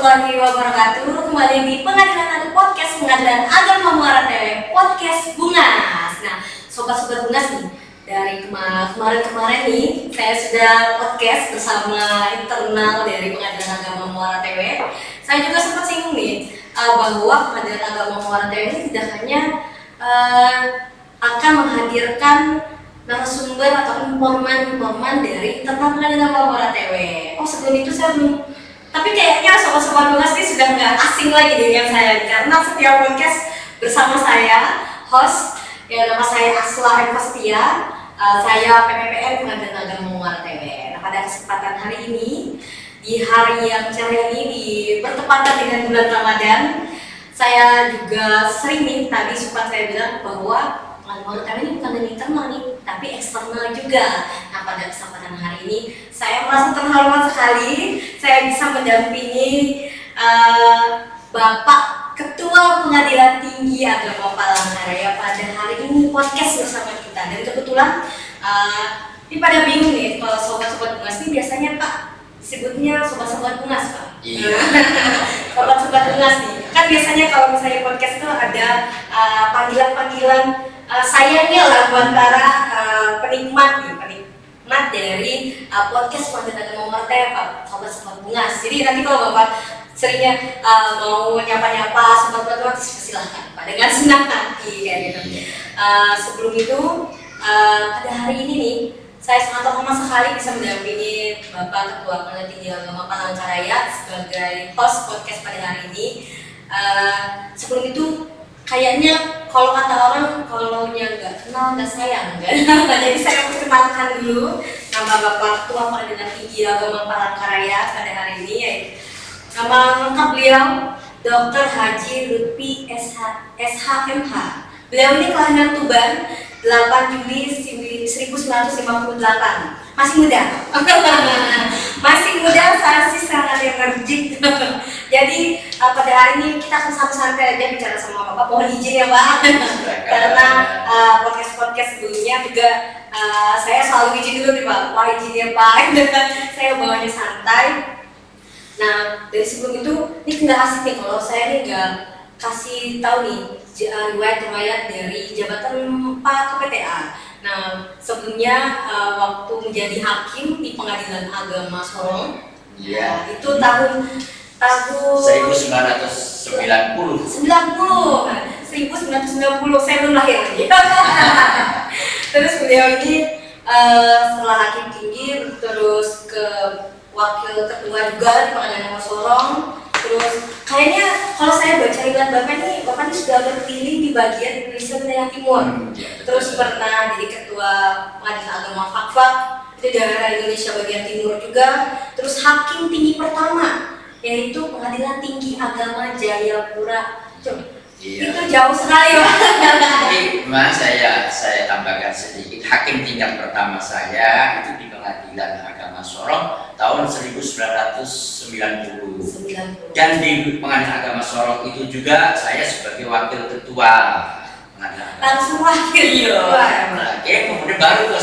warahmatullahi wabarakatuh. Kembali di podcast Pengadilan Agama Muara TV, podcast Bungas. Nah, sobat-sobat Bungas nih, dari kemarin-kemarin nih, saya sudah podcast bersama internal dari Pengadilan Agama Muara TV. Saya juga sempat singgung nih bahwa Pengadilan Agama Muara TV ini tidak hanya akan menghadirkan narasumber atau informan dari internal Pengadilan Agama Muara TV. Oh, sebelum itu saya belum. Tapi kayaknya sobat-sobat Bungas ini sudah nggak asing lagi dengan saya, karena setiap podcast bersama saya, host, nama saya Asla Evastia, saya PPPN Pengadilan Agama Muara TV. Nah, pada kesempatan hari ini, di hari yang cerah ini, bertepatan dengan bulan Ramadan, saya juga sering nih, tadi sempat saya bilang bahwa Muara TV ini bukan hanya internal nih, tapi eksternal juga. Nah, pada kesempatan hari ini saya merasa terhormat sekali saya bisa mendampingi Bapak Ketua Pengadilan Tinggi Agama Palangkaraya pada hari ini podcast bersama kita. Dan kebetulan ini pada bingung nih, kalau sobat-sobat Bungas ini biasanya Pak sebutnya sobat-sobat Bungas, Pak. Iya. Sobat-sobat Bungas nih, kan biasanya kalau misalnya podcast itu ada panggilan-panggilan sayangnya lah buat para penikmat dari podcast Pengadilan Agama Muara TV, sobat-sobat Bungas. Jadi nanti kalau Bapak seringnya mau nyapa-nyapa sobat-sobat Bungas, silahkan Pak, dengan senang hati kayak gitu. Sebelum itu pada hari ini nih, saya sangat terhormat sekali bisa mendampingi Bapak Ketua Pengadilan Tinggi Agama Palangkaraya sebagai host podcast pada hari ini. Sebelum itu kayaknya kalau kata orang, kalau yang nggak kenal nggak sayang kan. Jadi saya perkenalkan dulu nama Bapak Ketua Pengadilan Tinggi Agama Palangkaraya pada hari ini, yaitu nama lengkap beliau Dr. Haji Lutfi SHMH. Beliau ini kelahiran Tuban 8 Juli 1958. Masih muda. Masih muda, saya sih sangat energik. Jadi pada hari ini kita akan santai-santai aja bicara sama Bapak. Mohon izin ya Pak. Karena podcast sebelumnya juga saya selalu izin dulu nih Pak. Wah, izin ya Pak. Saya bawanya santai. Nah, dari sebelum itu ini nggak asik nih kalau saya nih nggak kasih tahu nih riwayat dari jabatan Pak KPTA. Nah, sebelumnya waktu menjadi hakim di Pengadilan Agama Sorong, Iya. Itu tahun 1990. 1990, saya belum lahir lagi. Terus beliau ini setelah hakim tinggi, terus ke wakil ketua juga di Pengadilan Agama Sorong. Terus kayaknya kalau saya baca riwayat Bapak ini sudah berkeliling di bagian Indonesia Wilayah Timur. Terus pernah jadi ketua Pengadilan Agama Fakfak di daerah Indonesia bagian Timur juga. Terus hakim tinggi pertama yaitu Pengadilan Tinggi Agama Jayapura. Iya. Itu jauh sekali Pak. Jadi mas saya tambahkan sedikit. Hakim tingkat pertama saya itu di Pengadilan Agama Sorong tahun 1990. Dan di Pengadilan Agama Sorong itu juga saya sebagai wakil ketua Pengadilan Agama. Langsung wakil. Oke, kemudian baru ke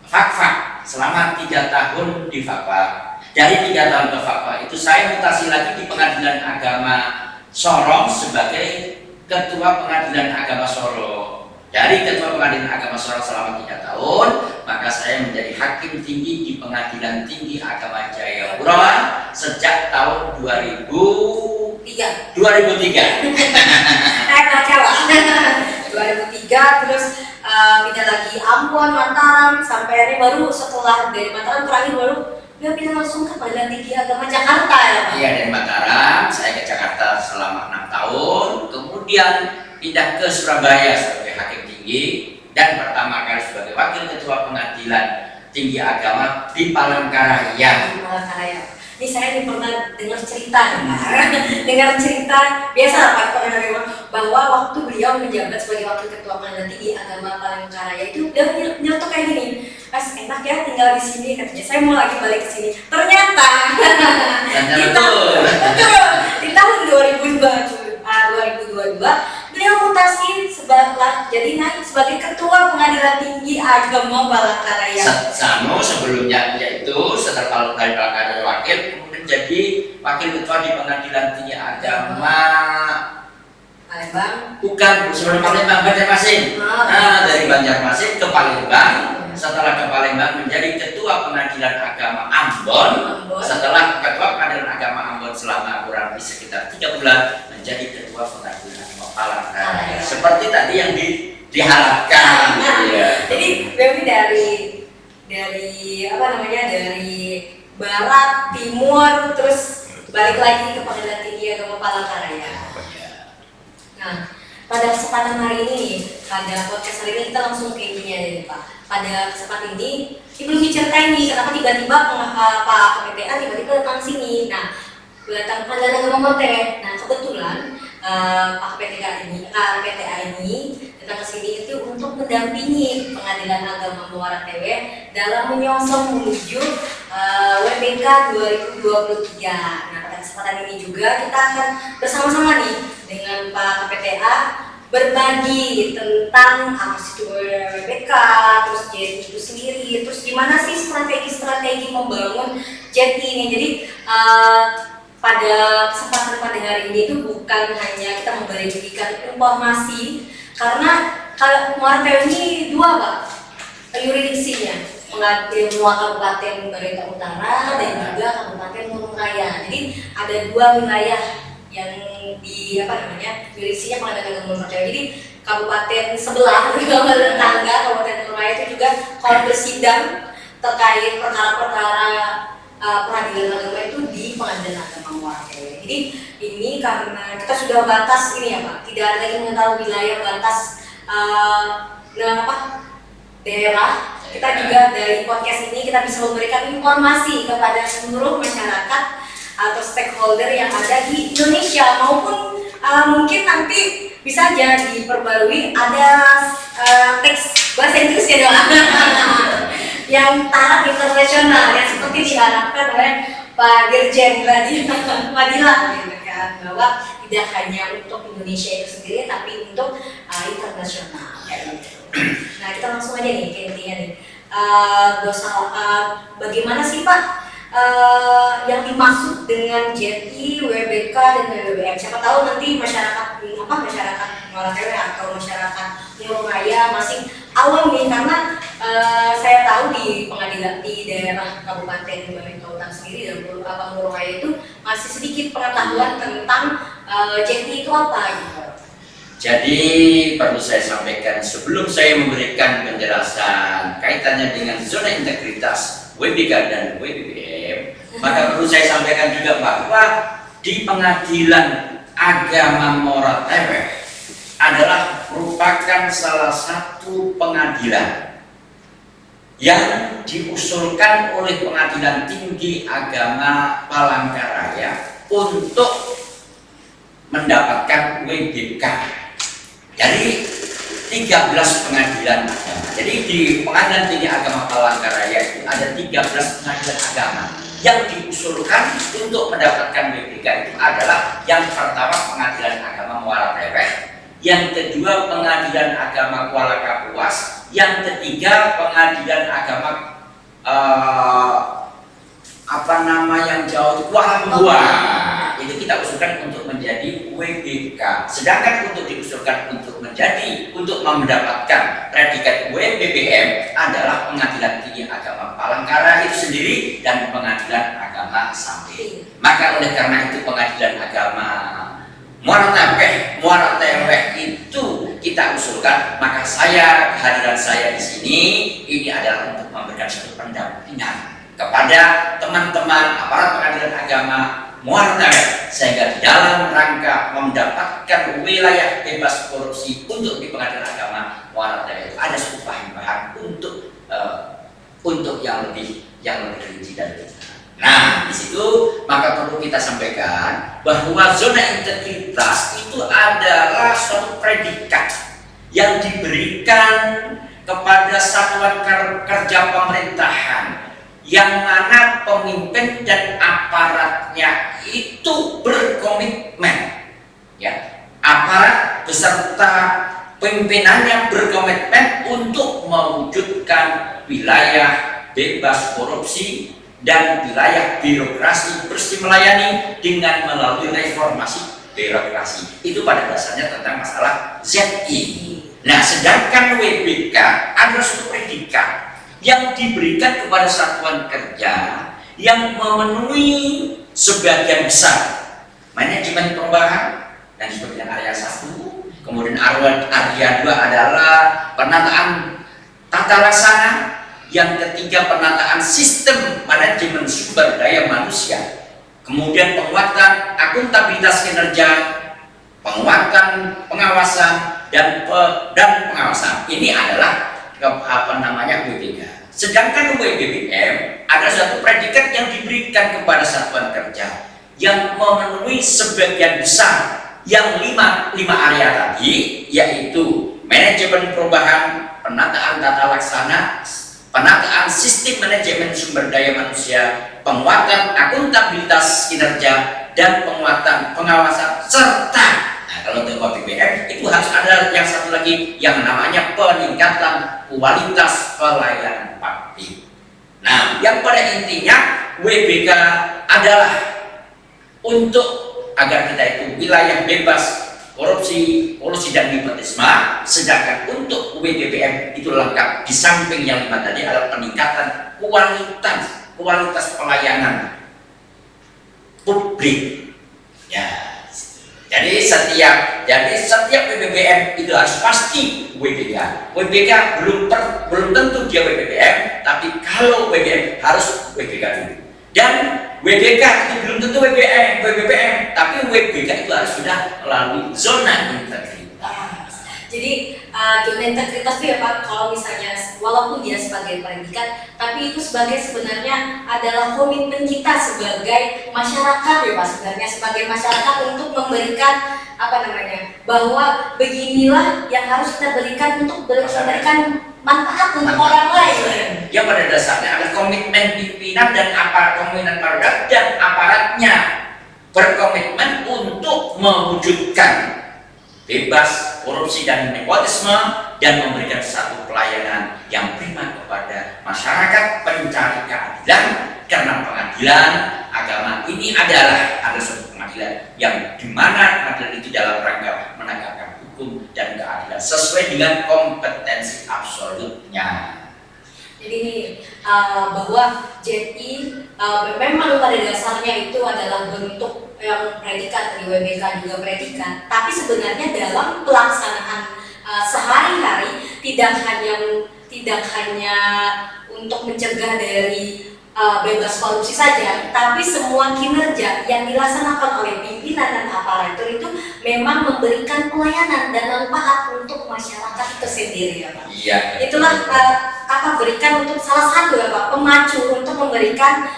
Fakfak selama 3 tahun di Fakfak. Dari 3 tahun ke Fakfak itu saya mutasi lagi di Pengadilan Agama Sorong sebagai ketua Pengadilan Agama Sorong. Dari ketua Pengadilan Agama Sorong selama 3 tahun, maka saya menjadi hakim tinggi di Pengadilan Tinggi Agama Jayapura sejak tahun 2003. Saya baca Pak. 2003 terus pindah lagi Ambon, Mataram, sampai ini baru setelah dari Mataram terakhir baru dia pindah langsung ke Pengadilan Tinggi Agama Jakarta ya Pak? Iya, dari Mataram saya ke Jakarta selama 6 tahun, kemudian pindah ke Surabaya sebagai hakim tinggi dan pertama kali sebagai wakil ketua Pengadilan Tinggi Agama di Palangkaraya. Ini saya pernah dengar cerita dengar cerita biasa lah Pak bahwa waktu beliau menjabat sebagai wakil ketua Pengadilan Tinggi Agama Palangkaraya itu beliau nyelotok kayak gini, Mas enak ya tinggal di sini katanya, saya mau lagi balik ke sini. Ternyata di tahun 2022 beliau mutasi jadi naik sebagai ketua Pengadilan Tinggi Agama Palangkaraya. Sebelumnya yaitu setelah dari Palangkaraya wakil kemudian jadi wakil ketua di Pengadilan Tinggi Agama Palembang. bukan sebelum Palembang, Banjarmasin. Nah, dari Banjarmasin ke Palembang, setelah ke Palembang menjadi ketua Pengadilan Agama Ambon, setelah ketua Pengadilan Agama Ambon selama kurang lebih sekitar 3 bulan menjadi ketua Pengadilan Agama Palangkaraya. Seperti tadi yang diharapkan. Ya. Jadi Bemi dari apa namanya, dari barat, timur, terus balik lagi ke Pengadilan Tinggi Agama Palangkaraya. Nah, pada kesempatan hari ini, pada podcast hari ini kita langsung ke intinya ya Pak. Pada kesempatan ini, belum diceritain nih kenapa tiba-tiba Pak KPTA tiba-tiba datang sini. Nah, datang Pengadilan Agama Mote. Nah, kebetulan Pak KPTA ini datang ke sini itu untuk mendampingi Pengadilan Agama Muara Tewe dalam menyongsong menuju WBK 2023. Nah, pada kesempatan ini juga kita akan bersama-sama nih dengan Pak KPTA berbagi tentang apa sih itu WBK, terus JET itu sendiri, terus gimana sih strategi membangun JET ini. Jadi pada kesempatan pada hari ini itu bukan hanya kita memberikan informasi, karena kalau Muara Tewe ini dua Pak yurisdiksinya, Kabupaten Barito Utara dan juga Kabupaten Murung Raya. Jadi ada dua wilayah yang di apa namanya jurisdiksinya Pengadilan Agama Muara Tewe. Jadi kabupaten sebelah, kabupaten tetangga, Kabupaten Murung Raya itu juga kalau bersidang terkait perkara-perkara peradilan agama itu di Pengadilan Agama Muara Tewe. Jadi ini karena kita sudah batas ini ya Pak, tidak ada lagi mengetahui wilayah batas daerah. Kita juga dari podcast ini kita bisa memberikan informasi kepada seluruh masyarakat atau stakeholder yang ada di Indonesia, maupun mungkin nanti bisa jadi diperbarui ada teks bahasa Inggris ya dong yang taraf internasional yang seperti diharapkan oleh Pak Dirjen Pengadilan gitu kan, bahwa tidak hanya untuk Indonesia itu sendiri tapi untuk internasional kayak gitu. Nah, kita langsung aja nih ke intinya nih. Bagaimana sih Pak yang dimaksud dengan JET, WBK dan WBM? Siapa tahu nanti masyarakat Muara Tewe atau masyarakat Murung Raya masih awam nih, karena saya tahu di pengadilan di daerah Kabupaten Barito Utara sendiri dan Murung Raya itu masih sedikit pengetahuan tentang JET itu apa gitu. Jadi perlu saya sampaikan sebelum saya memberikan penjelasan kaitannya dengan zona integritas WBK dan WBM, maka perlu saya sampaikan juga bahwa di Pengadilan Agama Muara Tewe adalah merupakan salah satu pengadilan yang diusulkan oleh Pengadilan Tinggi Agama Palangkaraya untuk mendapatkan WBK. Jadi 13 pengadilan agama. Jadi di Pengadilan Tinggi Agama Palangkaraya itu ada 13 pengadilan agama yang diusulkan untuk mendapatkan WBK. Itu adalah yang pertama Pengadilan Agama Muara Tewe, yang kedua Pengadilan Agama Kuala Kapuas, yang ketiga Pengadilan Agama yang jauh Kuala Lumpur. Itu kita usulkan untuk menjadi WBK. Sedangkan untuk diusulkan untuk mendapatkan predikat WBBM adalah Pengadilan Tinggi Agama Palangkaraya itu sendiri dan Pengadilan Agama Samping. Maka oleh karena itu Pengadilan Agama Muara Tewe itu kita usulkan. Maka kehadiran saya di sini ini adalah untuk memberikan satu pendampingan kepada teman-teman aparat Pengadilan Agama Muara Tewe, sehingga di dalam rangka mendapatkan wilayah bebas korupsi untuk di Pengadilan Agama Muara Tewe itu ada satu bahan-bahan untuk yang lebih rinci dan rinci. Nah, di situ maka perlu kita sampaikan bahwa zona integritas itu adalah suatu predikat yang diberikan kepada satuan kerja pemerintahan yang mana pemimpin dan aparatnya itu berkomitmen, ya, aparat beserta pimpinannya berkomitmen untuk mewujudkan wilayah bebas korupsi dan wilayah birokrasi bersih melayani dengan melalui reformasi birokrasi. Itu pada dasarnya tentang masalah ZI. Nah, sedangkan WBK adalah suatu predikat yang diberikan kepada satuan kerja yang memenuhi sebagian besar manajemen perubahan dan sebagian area 1. Kemudian area 2 adalah penataan tata laksana. Yang ketiga, penataan sistem manajemen sumber daya manusia. Kemudian penguatan akuntabilitas kinerja, penguatan pengawasan dan pengawasan. Ini adalah WBK. Sedangkan WBBM ada satu predikat yang diberikan kepada satuan kerja yang memenuhi sebagian besar yang lima area tadi, yaitu manajemen perubahan, penataan tata laksana, penataan sistem manajemen sumber daya manusia, penguatan akuntabilitas kinerja, dan penguatan pengawasan, serta kalau untuk BBM itu harus ada yang satu lagi yang namanya peningkatan kualitas pelayanan publik. Nah, yang pada intinya WBK adalah untuk agar kita itu wilayah bebas korupsi, kolusi dan nepotisme. Sedangkan untuk WBBM itu lengkap, di samping yang 5 tadi adalah peningkatan kualitas pelayanan publik. Ya. Jadi setiap WBBM itu harus pasti WBK. WBK belum tentu dia WBBM, tapi kalau WBM harus WBK dulu. Dan WBK itu belum tentu WBBM, tapi WBK itu harus sudah melalui zona integritas. Jadi zona integritas itu ya Pak, kalau misalnya walaupun dia sebagai predikat, tapi itu sebenarnya adalah komitmen kita sebagai masyarakat ya Pak, sebenarnya sebagai masyarakat untuk memberikan bahwa beginilah yang harus kita berikan untuk memberikan manfaat untuk orang lain. Yang pada dasarnya adalah komitmen pimpinan dan komitmen produk dan aparatnya berkomitmen untuk mewujudkan bebas korupsi dan nepotisme dan memberikan satu pelayanan yang prima kepada masyarakat pencari keadilan, karena pengadilan agama ini adalah suatu pengadilan yang dimana pengadilan itu dalam rangka menegakkan hukum dan keadilan sesuai dengan kompetensi absolutnya. Jadi bahwa JI memang pada dasarnya itu adalah bentuk yang predikat, dari WBK juga predikat, tapi sebenarnya dalam pelaksanaan sehari-hari tidak hanya untuk mencegah dari bebas korupsi saja, tapi semua kinerja yang dilaksanakan oleh pimpinan dan aparatur itu memang memberikan pelayanan dan manfaat untuk masyarakat itu sendiri ya Pak. Iya. Itulah berikan untuk salah satu ya Pak, pemacu untuk memberikan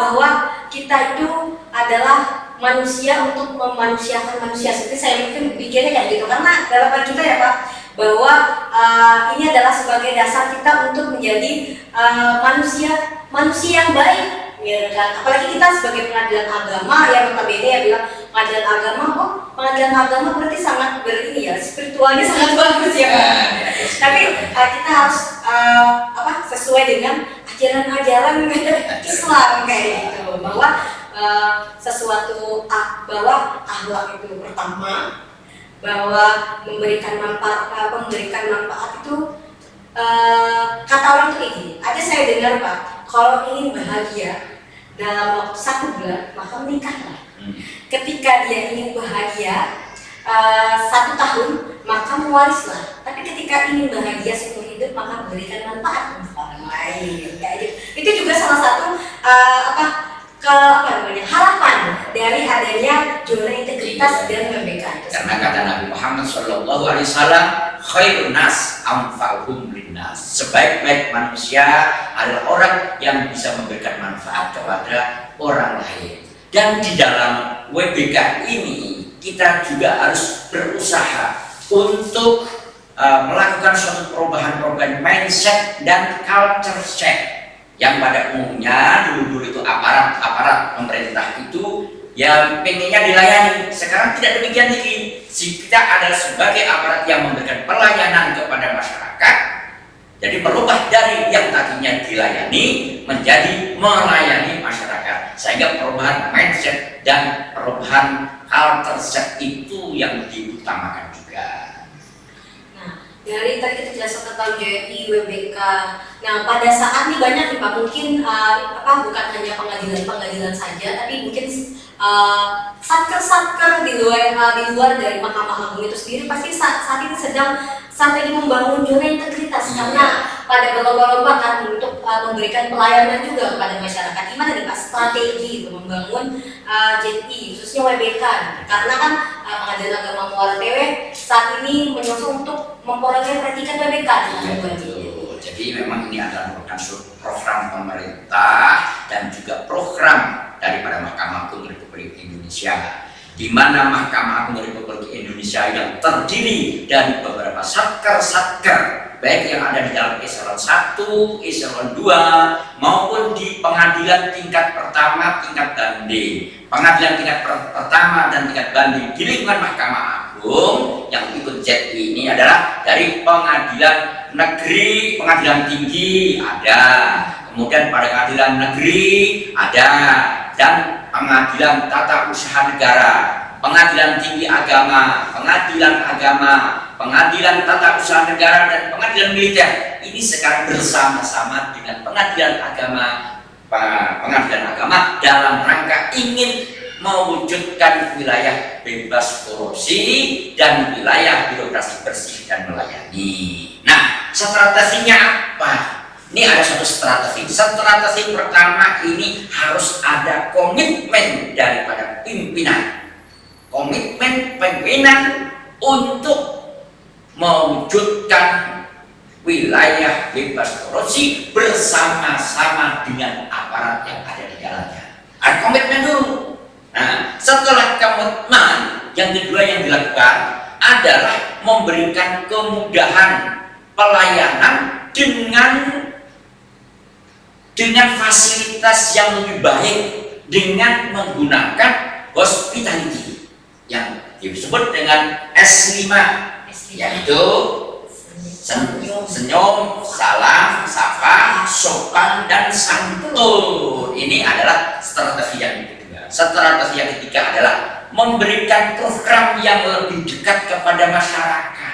bahwa kita itu adalah manusia untuk memanusiakan manusia. Seperti saya mungkin bikinnya kayak gitu, karena harapan kita ya Pak, bahwa ini adalah sebagai dasar kita untuk menjadi manusia yang baik, ya kan? Apalagi kita sebagai pengadilan agama yang notabene ya bilang pengadilan agama berarti sangat spiritualnya sangat bagus ya Pak. Tapi kita harus sesuai dengan ajaran-ajaran Islam kayak gitu, bahwa bahwa akhlak itu pertama, bahwa memberikan manfaat itu kata orang tuh ini. Ada saya dengar Pak, kalau ingin bahagia dalam waktu 1 bulan maka menikahlah. Ketika dia ingin bahagia 1 tahun maka mewarislah. Tapi ketika ingin bahagia seumur hidup maka memberikan manfaat untuk orang lain. Kayak gitu. Itu juga salah satu harapan dari adanya zona integritas dan WBK. Karena kata Nabi Muhammad SAW, khairun nas anfa'uhum linnas. Sebaik-baik manusia adalah orang yang bisa memberikan manfaat kepada orang lain. Dan di dalam WBK ini kita juga harus berusaha untuk melakukan suatu perubahan mindset dan culture check. Yang pada umumnya dulu itu aparat pemerintah itu yang pengennya dilayani. Sekarang tidak demikian lagi. Kita adalah sebagai aparat yang memberikan pelayanan kepada masyarakat, Jadi merubah dari yang tadinya dilayani menjadi melayani masyarakat, sehingga perubahan mindset dan perubahan culture itu yang diutamakan juga. Nah, dari tadi kita jelaskan tentang JNI, WBK. Nah, pada saat ini banyak nih Pak, mungkin bukan hanya pengadilan saja, tapi mungkin satker-satker di luar dari Mahkamah Agung itu sendiri pasti saat ini sedang membangun zona integritas, karena pada berlomba-lomba kan untuk memberikan pelayanan juga kepada masyarakat. Gimana nih Pak strategi itu membangun JNI khususnya WBK? Karena kan Pengadilan Agama Muara TW saat ini menyusun untuk memperoleh predikat WBK. Jadi memang ini adalah merupakan program pemerintah dan juga program daripada Mahkamah Agung Republik Indonesia, di mana Mahkamah Agung Republik Indonesia yang terdiri dari beberapa satker-satker, baik yang ada di dalam eselon 1, eselon 2, maupun di pengadilan tingkat pertama, tingkat banding. Pengadilan tingkat pertama dan tingkat banding di lingkungan Mahkamah Agung yang ikut JNI ini adalah dari pengadilan negeri, pengadilan tinggi ada, kemudian pada pengadilan negeri ada, dan pengadilan tata usaha negara, pengadilan tinggi agama, pengadilan agama, pengadilan tata usaha negara, dan pengadilan militer. Ini sekarang bersama-sama dengan pengadilan agama dalam rangka ingin mewujudkan wilayah bebas korupsi dan wilayah birokrasi bersih dan melayani. Nah, strateginya apa? Ini ada satu strategi. Strategi pertama ini harus ada komitmen daripada pimpinan. Komitmen pimpinan untuk mewujudkan wilayah bebas korupsi bersama-sama dengan aparat yang ada di dalamnya. Ada komitmen dulu. Nah, setelah komitmen, yang kedua yang dilakukan adalah memberikan kemudahan pelayanan dengan fasilitas yang lebih baik, dengan menggunakan hospitality yang disebut dengan S5, yaitu senyum, salam, sapa, sopan, dan santun. Ini adalah strategi yang kedua. Strategi yang ketiga adalah memberikan program yang lebih dekat kepada masyarakat.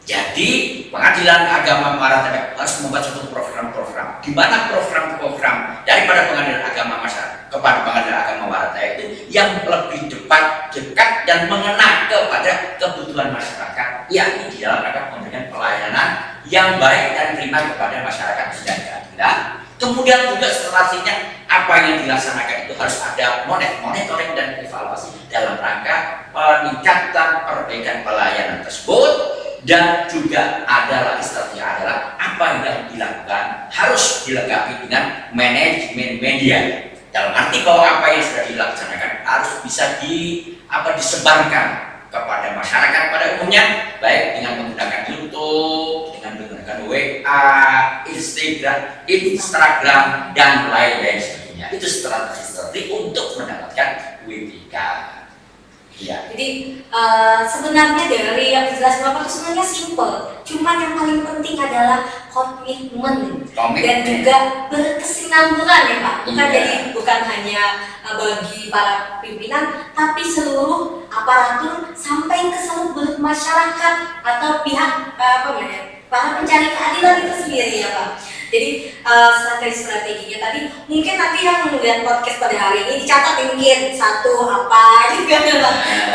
Jadi Pengadilan Agama Muara TW harus membuat suatu program-program, di mana program-program daripada Pengadilan Agama Masyarakat kepada Pengadilan Agama Muara TW itu yang lebih dekat dan mengena kepada kebutuhan masyarakat, yakni di dalam rangka memberikan pelayanan yang baik dan prima kepada masyarakat dan keadilan. Kemudian juga strateginya apa yang dilaksanakan itu harus ada monitoring dan evaluasi dalam rangka peningkatan perbaikan pelayanan tersebut. Dan juga adalah strategi adalah apa yang dilakukan harus dilengkapi dengan manajemen media, dalam arti bahwa apa yang sudah dilaksanakan harus bisa disebarkan kepada masyarakat pada umumnya, baik dengan menggunakan YouTube, dengan menggunakan WA, Instagram, dan lain-lain sebagainya. Itu strategi untuk mendapatkan WBK. Ya. Jadi sebenarnya dari yang dijelaskan Bapak itu sebenarnya simple, cuman yang paling penting adalah komitmen. Dan juga berkesinambungan ya Pak. Bukan hanya bagi para pimpinan, tapi seluruh aparatur sampai ke seluruh masyarakat atau pihak para pencari keadilan itu sendiri ya Pak. Jadi strategi-strateginya tadi mungkin nanti yang melihat podcast pada hari ini dicatat mungkin 1 apa gitu kan,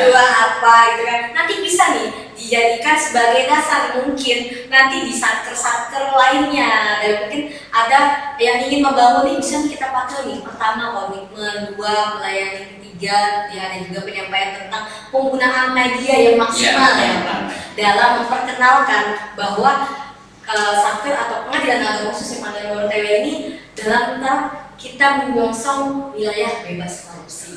2 apa gitu kan. Nanti bisa nih dijadikan sebagai dasar mungkin nanti di satker-satker lainnya, dan mungkin ada yang ingin membangun ini bisa kita pakai nih. Pertama komitmen, 2 melayani, 3 ya, dan juga penyampaian tentang penggunaan media yang maksimal dalam memperkenalkan bahwa satker atau pengadilan agama khususnya Pengadilan Muara TW ini dalam kita menyongsong wilayah bebas korupsi.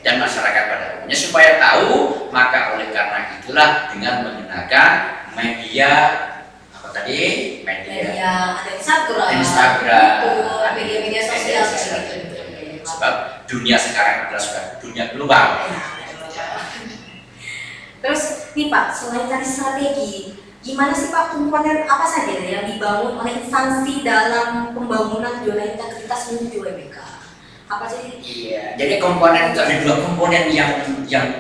Dan masyarakat pada umumnya supaya tahu, maka oleh karena itulah dengan menggunakan media apa tadi? Media ada Instagram, media sosial seperti itu. Sebab dunia sekarang adalah sudah dunia global. Terus nih Pak, selain tadi strategi, gimana sih Pak komponen apa saja yang dibangun oleh instansi dalam pembangunan zona integritas menuju WBK? Apa sih? Iya, jadi komponen itu ada 2 komponen yang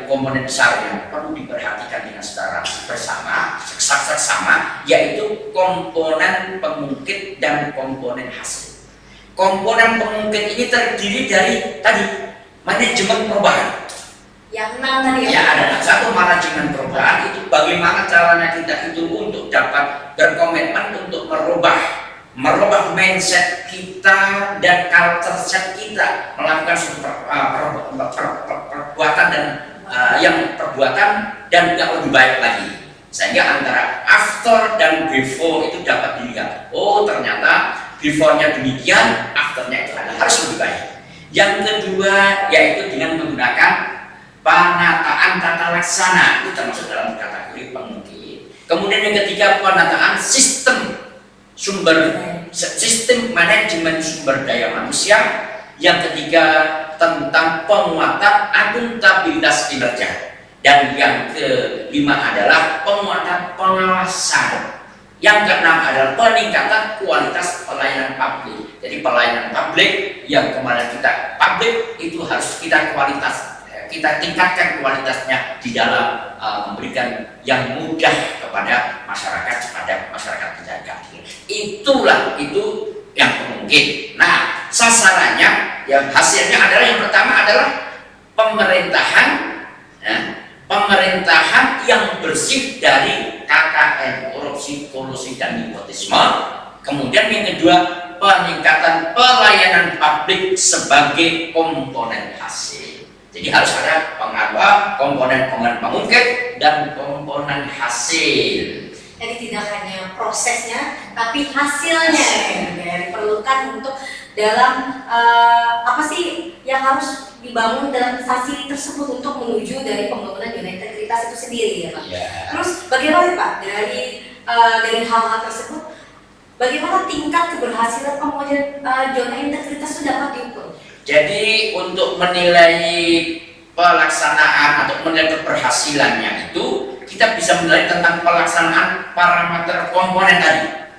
komponen besar yang perlu diperhatikan dengan secara seksama, yaitu komponen pengungkit dan komponen hasil. Komponen pengungkit ini terdiri dari tadi manajemen perubahan. Yang 6 tadi Ya, ada satu manajemen perubahan itu bagaimana caranya kita itu untuk dapat berkomitmen untuk merubah mindset kita dan culture set kita, melakukan perbuatan dan yang lebih baik lagi, sehingga antara after dan before itu dapat dilihat. Oh, ternyata before-nya demikian, after-nya itu harus lebih baik. Yang kedua yaitu dengan menggunakan penataan tata laksana, itu termasuk dalam kategori pengungkit. Kemudian yang ketiga, penataan sistem manajemen sumber daya manusia. Yang ketiga tentang penguatan akuntabilitas kinerja. Dan yang kelima adalah penguatan pengawasan. Yang keenam adalah peningkatan kualitas pelayanan publik. Jadi pelayanan publik yang kemarin kita publik itu harus kita tingkatkan kualitasnya di dalam memberikan yang mudah kepada masyarakat kita. Itu yang mungkin. Nah, sasarannya, yang hasilnya adalah yang pertama adalah pemerintahan yang bersih dari KKN, korupsi, kolusi, dan nepotisme. Kemudian yang kedua, peningkatan pelayanan publik sebagai komponen hasil. Jadi harus ada komponen pengungkit dan komponen hasil. Jadi tidak hanya prosesnya, tapi hasilnya yang diperlukan untuk dalam apa sih yang harus dibangun dalam instansi tersebut untuk menuju dari pembangunan zona integritas itu sendiri ya Pak. Yeah. Terus bagaimana Pak dari hal-hal tersebut, bagaimana tingkat keberhasilan pembangunan zona integritas itu dapat diukur? Jadi untuk menilai pelaksanaan atau menilai keberhasilannya itu kita bisa menilai tentang pelaksanaan parameter komponen tadi.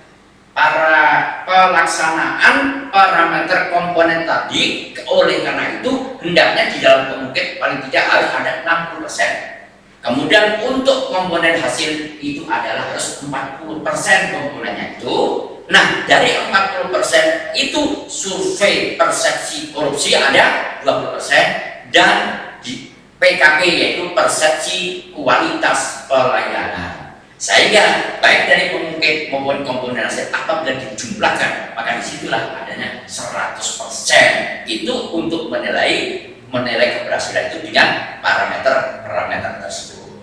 Pelaksanaan parameter komponen tadi, oleh karena itu hendaknya di dalam pengungkit paling tidak harus ada 60%. Kemudian untuk komponen hasil itu adalah harus 40% komponennya itu. Nah, dari 40% itu survei persepsi korupsi ada 20%, dan di PKP yaitu persepsi kualitas pelayanan. Sehingga baik dari pengungkit maupun komponen hasil apabila dijumlahkan, maka disitulah adanya 100%. Itu untuk menilai keberhasilan itu dengan parameter tersebut.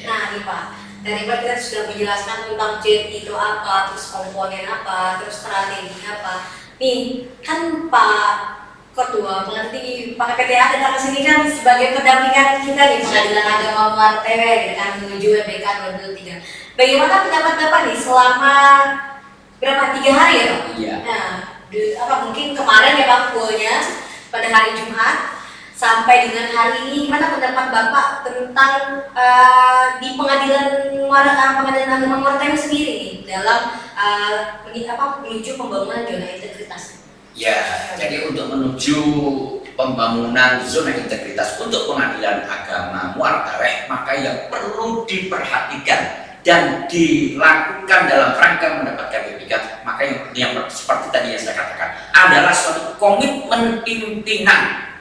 Nah, nih Pak, dari Pak kita sudah menjelaskan tentang JET itu apa, terus komponen apa, terus strategi apa. Nih, kan Pak Ketua pengerti Pak KPTA datang ke sini kan sebagai pendampingan kita di Pengadilan Agama Muar TW kan menuju WBK 2023. Bagaimana pendapat Bapak nih selama berapa 3 hari ya Pak? Iya. Nah, mungkin kemarin ya Pak fullnya pada hari Jumat sampai dengan hari ini, gimana pendapat Bapak tentang di Pengadilan Agama Muar TW sendiri nih dalam menuju pembangunan zona integritas? Ya, jadi untuk menuju pembangunan zona integritas untuk Pengadilan Agama Muar TW, maka yang perlu diperhatikan dan dilakukan dalam rangka mendapatkan BPK, maka yang seperti tadi yang saya katakan adalah suatu komitmen pimpinan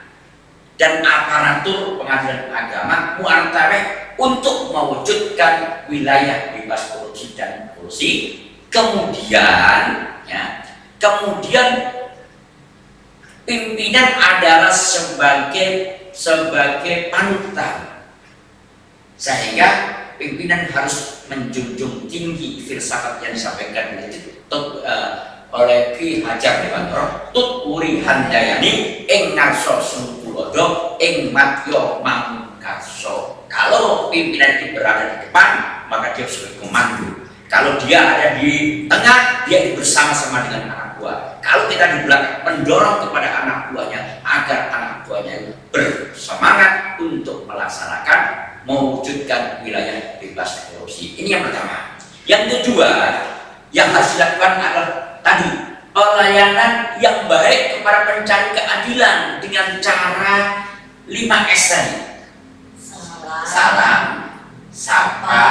dan aparatur Pengadilan Agama Muar TW untuk mewujudkan wilayah bebas korupsi dan kolusi. Kemudian pimpinan adalah sebagai panutan, sehingga pimpinan harus menjunjung tinggi filsafat yang disampaikan oleh Ki Hajar Dewantara, tut uri handayani ing ngarsa sungkulodo ing matya mangkarsa. Kalau pimpinan itu berada di depan, maka dia sebagai komando. Kalau dia ada di tengah, dia bersama-sama dengan anak buah. Kalau kita di belakang, mendorong kepada anak buahnya agar anak buahnya bersemangat untuk melaksanakan, mewujudkan wilayah bebas korupsi. Ini yang pertama. Yang kedua, yang harus dilakukan adalah tadi pelayanan yang baik kepada pencari keadilan dengan cara 5S tadi. Salam, sapa,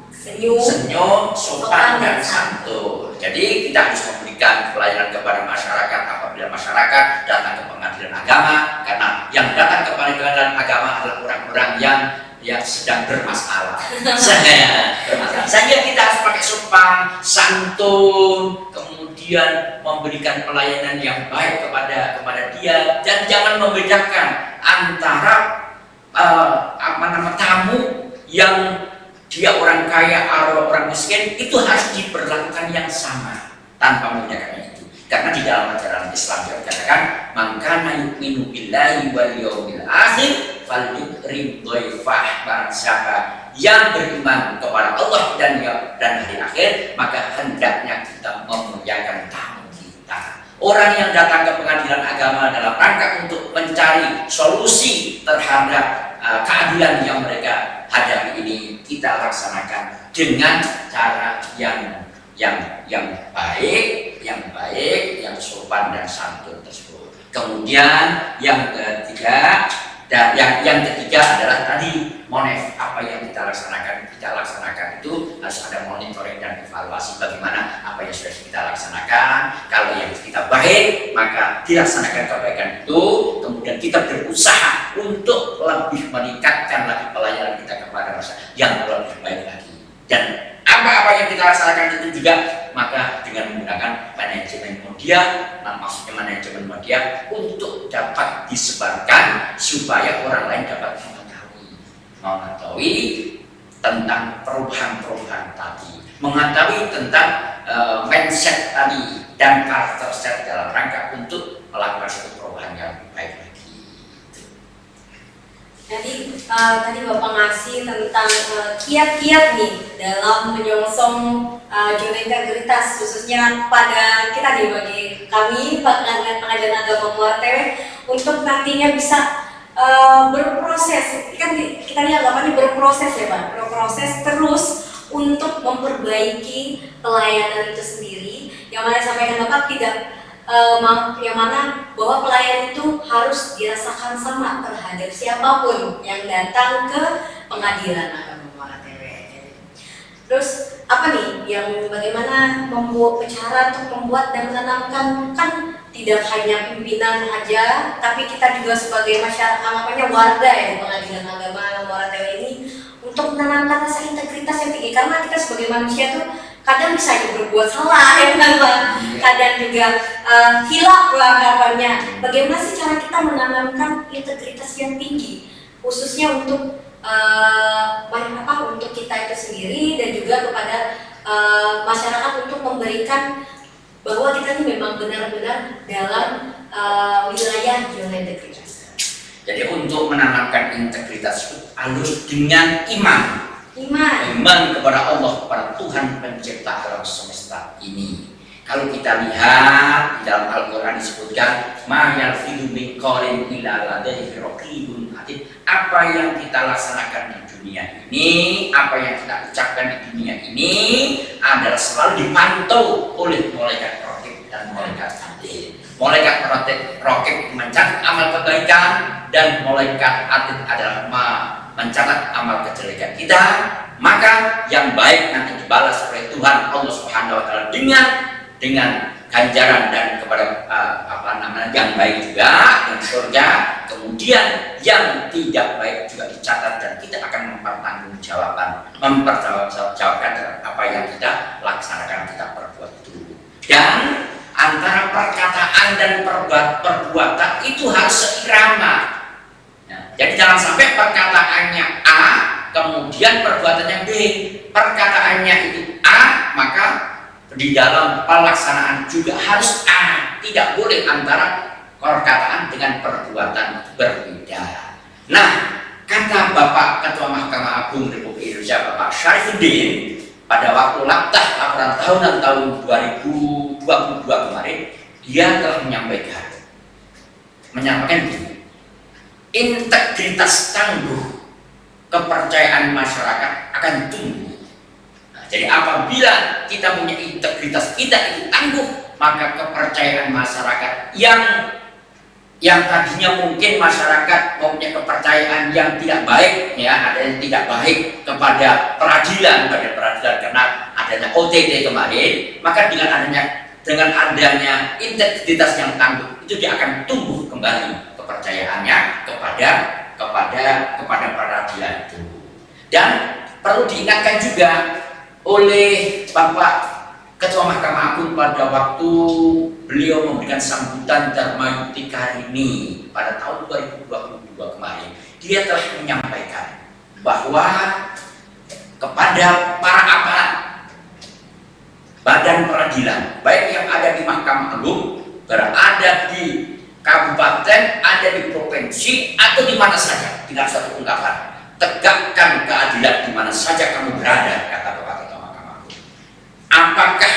senyum, sopan dan santun. Jadi kita harus memberikan pelayanan kepada masyarakat apabila masyarakat datang ke pengadilan agama, karena yang datang ke pengadilan agama adalah orang-orang yang sedang bermasalah. Sehingga kita harus pakai sopan, santun, kemudian memberikan pelayanan yang baik kepada dia, dan jangan membedakan antara tamu yang dia orang kaya atau orang miskin, itu harus diperlakukan yang sama tanpa membedakan itu. Karena di dalam ajaran Islam dikatakan, "Man kana yu'minu billahi wal yawmil akhir falyukrim dhaifah." Barang siapa yang beriman kepada Allah dan hari akhir, maka hendaknya kita memuliakan tamu kita. Orang yang datang ke pengadilan agama dalam rangka untuk mencari solusi terhadap keadilan yang mereka hadapi ini, kita laksanakan dengan cara yang baik, yang sopan dan santun tersebut. Kemudian yang ketiga adalah tadi monef, apa yang kita laksanakan itu harus ada monitoring dan evaluasi bagaimana apa yang sudah kita laksanakan. Kalau yang kita baik, maka dilaksanakan kebaikan itu, kemudian kita berusaha untuk lebih meningkatkan lagi pelayanan kita kepada masyarakat yang lebih baik lagi. Dan apa-apa yang kita laksanakan itu juga maka dengan menggunakan manajemen media, maksudnya manajemen media untuk dapat disebarkan supaya orang lain dapat mengetahui tentang perubahan-perubahan tadi, mengetahui tentang mindset tadi dan karakter set dalam rangka untuk melakukan suatu perubahan yang baik lagi. Jadi tadi Bapak ngasih tentang kiat-kiat nih dalam menyongsong zona integritas, khususnya pada kita nih, bagi kami Pengadilan Agama Muara Tewe, untuk nantinya bisa berproses. Kan kita lihat anggapannya berproses ya Pak, berproses terus untuk memperbaiki pelayanan itu sendiri, yang mana sampaikan Bapak yang mana bahwa pelayanan itu harus dirasakan sama terhadap siapapun yang datang ke Pengadilan Agama Muara Tewe. Terus apa nih yang bagaimana membuat cara untuk membuat dan menanamkan, kan tidak hanya pimpinan aja, tapi kita juga sebagai masyarakat, anggapannya warga ya di Pengadilan Agama Muara Tewe ini, untuk menanamkan rasa integritas yang tinggi, karena kita sebagai manusia tuh kadang bisa aja berbuat salah ya kan Pak, kadang juga hilaf anggapannya. Bagaimana sih cara kita menanamkan integritas yang tinggi, khususnya untuk untuk kita itu sendiri dan juga kepada masyarakat, untuk memberikan bahwa kita ini memang benar-benar dalam wilayah zona integritas. Jadi untuk menanamkan integritas itu harus dengan iman kepada Allah, kepada Tuhan pencipta alam semesta ini. Kalau kita lihat di dalam Al-Quran disebutkan, ma yalfidu min qawlin illa ladaihi raqibun atid. Apa yang kita laksanakan di dunia ini, apa yang kita ucapkan di dunia ini adalah selalu dipantau oleh malaikat raqib dan malaikat atid. Malaikat raqib mencatat amal kebaikan, dan malaikat atid adalah mencatat amal kejelekan kita. Maka yang baik nanti dibalas oleh Tuhan Allah Subhanahu wa taala dengan ganjaran dan kepada yang baik juga dan surga. Kemudian yang tidak baik juga dicatat, dan kita akan mempertanggungjawabkan terhadap apa yang kita laksanakan, kita perbuat itu. Dan antara perkataan dan perbuatan itu harus seirama. Jadi jangan sampai perkataannya A, kemudian perbuatannya B. Perkataannya itu A, maka di dalam pelaksanaan juga harus A. Tidak boleh antara perkataan dengan perbuatan berbeda. Nah, kata Bapak Ketua Mahkamah Agung Republik Indonesia, Bapak Syarifuddin, pada waktu laporan tahunan tahun 2022 kemarin, dia telah menyampaikan begini, integritas tangguh, kepercayaan masyarakat akan tumbuh Jadi apabila kita punya integritas, kita itu tangguh, maka kepercayaan masyarakat yang tadinya mungkin masyarakat mempunyai kepercayaan yang tidak baik, ya, ada yang tidak baik kepada peradilan karena adanya OTT kemarin, maka dengan adanya integritas yang tangguh itu dia akan tumbuh kembali kepercayaannya kepada peradilan itu. Dan perlu diingatkan juga oleh Bapak Ketua Mahkamah Agung pada waktu beliau memberikan sambutan Dharma Yuktika ini pada tahun 2022 kemarin, dia telah menyampaikan bahwa kepada para aparat badan peradilan, baik yang ada di Mahkamah Agung, berada di kabupaten, ada di provinsi, atau di mana saja, dengan satu ungkapan, tegakkan keadilan di mana saja kamu berada, kata Bapak Ketua Mahkamah Agung. Apakah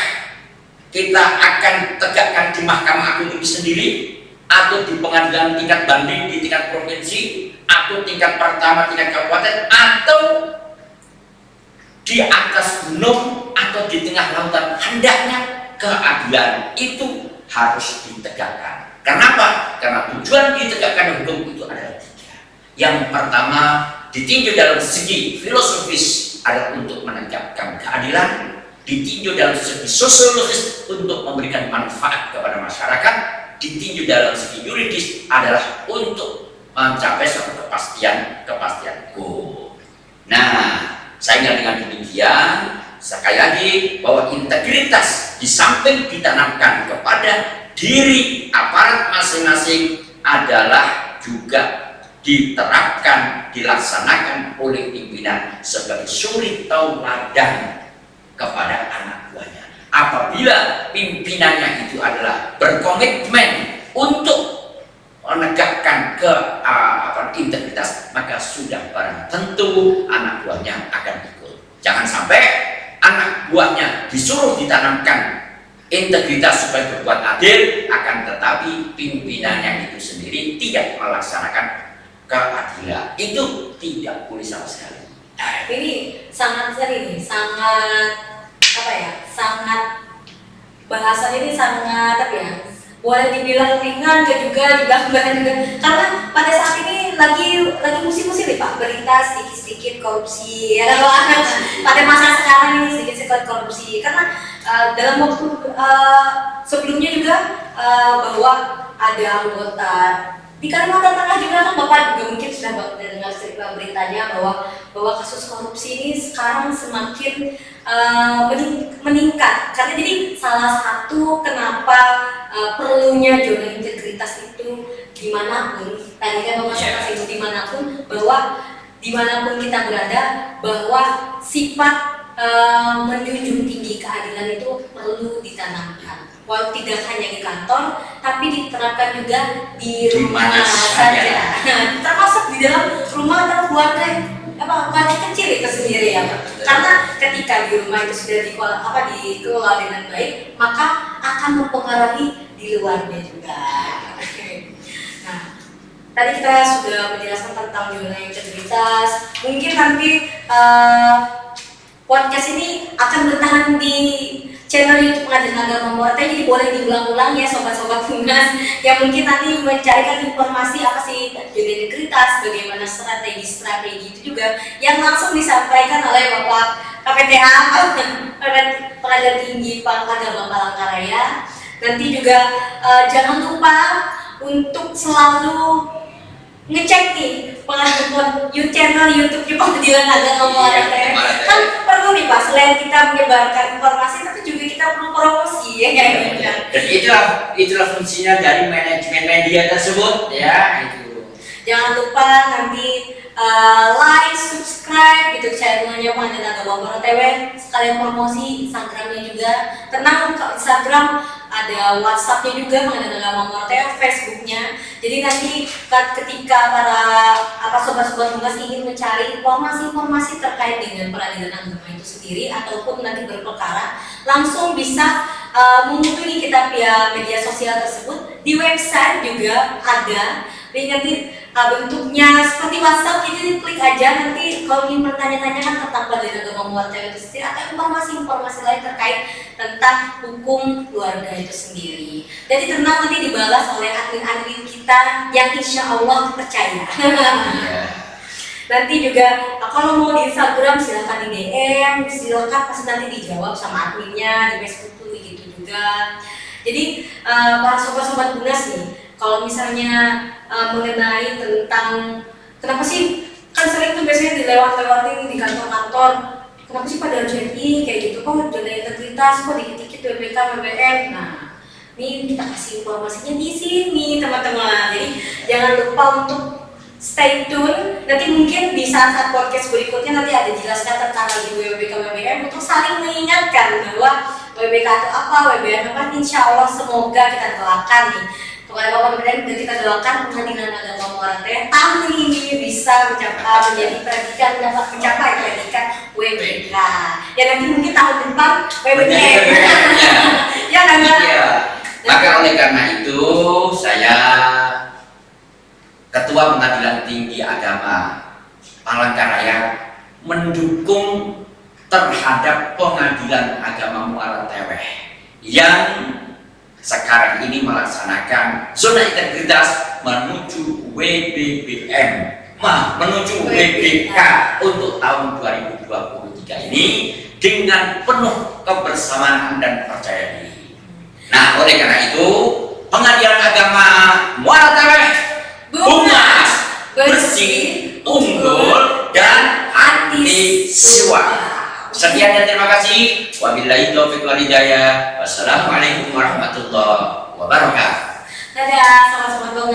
kita akan tegakkan di Mahkamah Agung ini sendiri, atau di pengadilan tingkat banding di tingkat provinsi, atau tingkat pertama tingkat kabupaten, atau di atas gunung atau di tengah lautan, hendaknya keadilan itu harus ditegakkan. Kenapa? Karena tujuan ditegakkan hukum itu adalah tiga. Yang pertama, ditinjau dalam segi filosofis adalah untuk menegakkan keadilan, ditinjau dalam segi sosiologis untuk memberikan manfaat kepada masyarakat, ditinjau dalam segi yuridis adalah untuk mencapai suatu kepastian hukum. Nah, sehingga dengan demikian, sekali lagi bahwa integritas di samping ditanamkan kepada diri aparat masing-masing adalah juga diterapkan, dilaksanakan oleh pimpinan sebagai suri tauladan kepada anak buahnya. Apabila pimpinannya itu adalah berkomitmen untuk menegakkan integritas, maka sudah barang tentu anak buahnya akan ikut. Jangan sampai anak buahnya disuruh ditanamkan integritas supaya berbuat adil, akan tetapi pimpinannya itu sendiri tidak melaksanakan keadilan. Itu tidak boleh sama sekali. Ini sangat sering, sangat bahasanya ini sangat boleh dibilang ringan, juga dibilang berat juga. Karena pada saat ini lagi musim-musim nih Pak, berita sedikit-sedikit korupsi. Ya kalau pada masa sekarang ini sedikit-sedikit korupsi. Karena dalam waktu sebelumnya juga bahwa ada anggota di Kalimantan Tengah juga kan Bapak juga mungkin sudah dengar beritanya bahwa kasus korupsi ini sekarang semakin meningkat. Karena jadi salah satu kenapa perlunya zona integritas itu dimanapun, tadi kan Bapak saya itu dimanapun, bahwa dimanapun kita berada, bahwa sifat menjunjung tinggi keadilan itu perlu ditanamkan. Walau tidak hanya di kantor, tapi diterapkan juga di rumah saja. Termasuk di dalam rumah atau keluarga kecil itu sendiri ya Pak. Karena ketika di rumah itu sudah dikelola dengan baik, maka akan mempengaruhi di luarnya juga. Nah, tadi kita sudah menjelaskan tentang zona integritas. Mungkin nanti podcast ini akan bertahan di channel YouTube Pengadilan Agama Moretai, jadi boleh diulang-ulang ya sobat-sobat Tunas yang mungkin nanti mencarikan informasi apa sih zona integritas, bagaimana strategi itu juga yang langsung disampaikan oleh Bapak KPTA Pengadilan Tinggi Agama Palangkaraya. Nanti juga jangan lupa untuk selalu ngecek nih channel YouTube Pengadilan Agama Moretai. Kan perlu nih Pak, selain kita menyebarkan informasi, tapi juga kita perlu promosi ya kan. Dan itulah fungsinya dari manajemen media tersebut ya itu. Jangan lupa nanti like, subscribe gitu channelnya Pengadilan Agama Moretai, sekalian promosi Instagramnya juga. Tenang, ke Instagram ada WhatsAppnya juga Pengadilan Agama Moretai, Facebooknya. Jadi nanti ketika para sobat-sobat Tunas ingin mencari informasi-informasi terkait dengan peradilan agama itu sendiri ataupun nanti berperkara, langsung bisa menghubungi kita via media sosial tersebut. Di website juga ada. Nanti bentuknya seperti WhatsApp, jadi klik aja. Nanti kalau ingin bertanya-tanya kan tentang pelajaran agama muara tewe itu sendiri atau informasi-informasi lain terkait tentang hukum keluarga itu sendiri, jadi tenang, nanti dibalas oleh admin-admin kita yang insya Allah terpercaya. Nanti juga kalau mau di Instagram silahkan di DM, silahkan pasti nanti dijawab sama adminnya, di Facebook tuh gitu juga. Jadi para sobat-sobat Bunas nih, kalau misalnya mengenai tentang kenapa sih, kan sering tuh biasanya dilewat-lewatin di kantor-kantor, kenapa sih pada JNI kayak gitu, kok dana integritas, kok dikit-dikit WBK, WBM. Nah, ini kita kasih informasinya di sini teman-teman. Jadi jangan lupa untuk stay tune. Nanti mungkin di saat-saat podcast berikutnya nanti ada jelaskan tentang lagi WBK, WBM untuk saling mengingatkan bahwa WBK itu apa, WBM apa. Insya Allah semoga kita doakan nih kepada Bapak Presiden, dan kita doakan Pengadilan Agama Muara Tewe tahun ini bisa menjadi predikat, dapat mencapai predikat WBK. Ya nanti mungkin tahun depan WBM. Ya kan? Iya. Maka oleh karena itu saya Ketua Pengadilan Tinggi Agama Palangkaraya mendukung terhadap Pengadilan Agama Muara Tewe yang sekarang ini melaksanakan zona integritas menuju WBBM, menuju WBK untuk tahun 2023 ini dengan penuh kebersamaan dan percaya diri. Nah, oleh karena itu Pengadilan Agama Muara Tewe Bunas, bersih, unggul, dan anti suap. Sekian dan terima kasih. Wabillahi taufiq wal hidayah. Wassalamualaikum warahmatullahi wabarakatuh. Dadah, sama-sama.